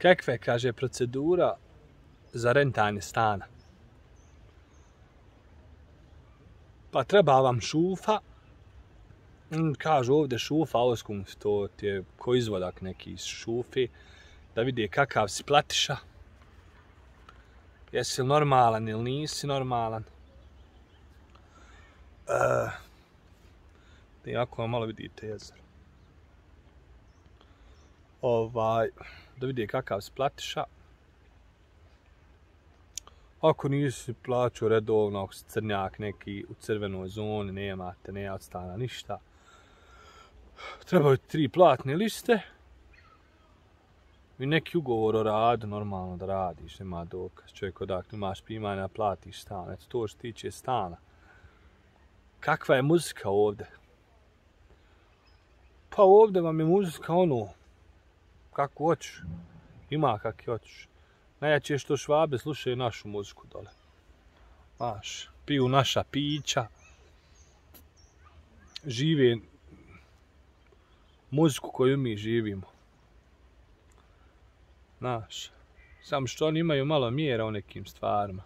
Kakva je, kaže, procedura za rentanje stana? Pa treba vam šufa, kažu ovdje šufa, auskunft, to ti je ko izvodak neki iz šufe, da vidi kakav si platiša, jesi li normalan ili nisi normalan. Iako malo vidite jezero. Da vidi kakav si platiša. Ako nisi plaćao redovno, ako si crnjak neki u crvenoj zoni, nemate, ne od stana ništa. Trebaju 3 platne liste i neki ugovor o radu, normalno da radiš, nema dokaz. Čovjek odakle imaš primanja, platiš stan. Eto, to što tiče stana. Kakva je muzika ovdje? Pa ovdje vam je muzika ono, kako hoćeš. Ima kak hoćeš. Najjače je što Švabe slušaju našu muziku dole. Znaš, piju naša pića, žive muziku koju mi živimo. Znaš, samo što oni imaju malo mjera u nekim stvarima.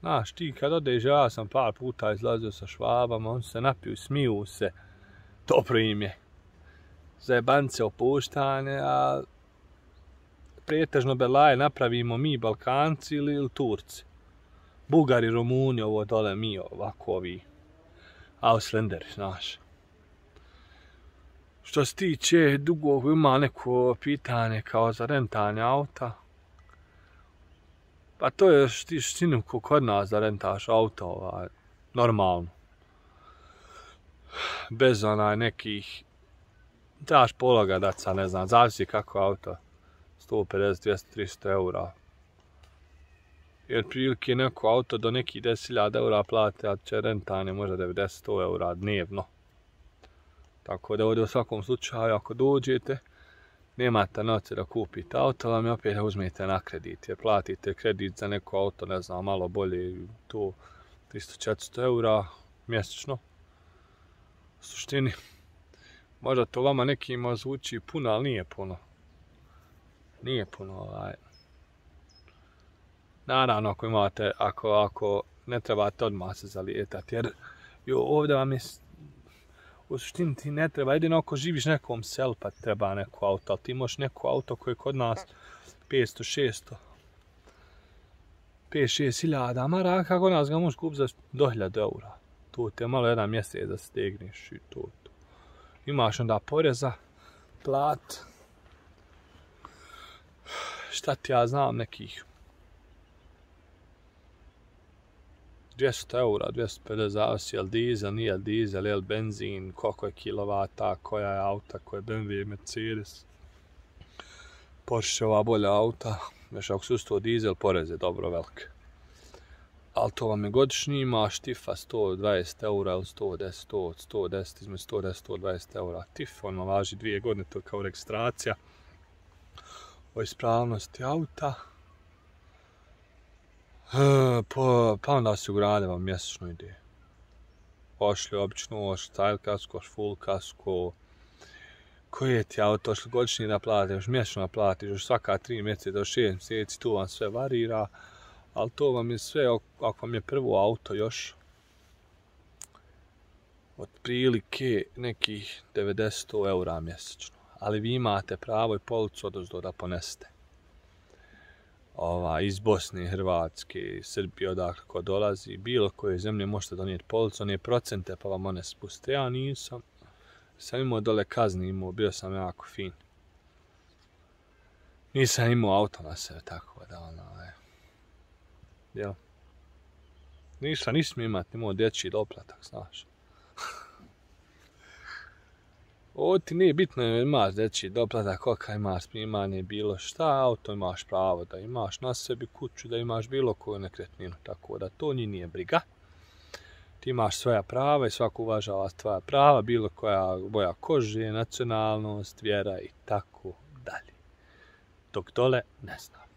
Znaš, ti kad odeš, ja sam par puta izlazio sa Švabama, oni se napiju, smiju se, dobro im je. Zajebance opuštane, a pretežno belaje napravimo mi Balkanci ili Turci. Bugari, Rumuni, ovo dole mi ovako ovi Ausländeri, znaš. Što se tiče dugo ima neko pitanje kao za rentanje auta. Pa to je štinu ko kod nas da rentaš auto, normalno. Bez nekih, trebaš pologa dat sa, ne znam, zavisi kako auto. 150, 200, 300 eura. Jer prilike neko auto do nekih 10.000 eura plate, a će rentanje možda 90-100 eura dnevno. Tako da ovdje u svakom slučaju, ako dođete, nemate novce da kupite auto, vam je opet da uzmete na kredit. Jer platite kredit za neko auto, ne znam, malo bolje, to 300-400 eura mjesečno. U suštini, možda to vama nekima zvuči puno, ali nije puno. Nije puno, Naravno, ako imate, ako ne trebate odmah se zalijetati, jer ovdje vam je, u suštini ti ne treba, jedino ako živiš nekom selu pa treba neko auto, ali ti možeš neko auto koje je kod nas 500, 600, 5-6 hiljada maraka, kod nas ga možeš kupiti za do 1000 eura. To ti je malo jedan mjesec da stegneš i to. Imaš onda poreza, plat, šta ti ja znam, nekih 200 eura, 250, zavisi je li dizel, nije li dizel, je li benzin, koliko je kilovata, koja je auta, koja je BMW, Mercedes, Porsche, ova bolja auta, još ako su to dizel, porez je dobro velik. Ali to vam je godišnji, imaš tifa 120 eura ili 110, između 110-120 eura. Tif, on važi 2 godine, to je kao registracija o ispravnosti auta. Pa onda osiguranje vam mjesečno ide. Pošli obično, style kasko, full kasko. Koje ti auto, ošli godišnji da platiš, mjesečno da platiš, još svaka 3 mjeseca do 6 mjeseci, tu vam sve varira. Ali to vam je sve, ako vam je prvo auto još, otprilike nekih 90 eura mjesečno. Ali vi imate pravo i policu odozdo da ponesete. Iz Bosne, Hrvatske, Srbije, odakle ko dolazi, bilo koje zemlje možete donijeti policu, one procente pa vam one spuste. Ja nisam. Sam imao dole kazni, bio sam jako fin. Nisam imao auto na sebe, tako da jel? Nisam imati, imao dječji doplatak, znaš. Ovo ti nije bitno, imaš dječji doplatak, kolika imaš primanje, bilo šta, auto imaš pravo da imaš na sebi kuću, da imaš bilo koju nekretninu, tako da to njih nije briga. Ti imaš svoja prava i svako uvažava tvoja prava, bilo koja boja kože, nacionalnost, vjera i tako dalje. Dok dole ne znam.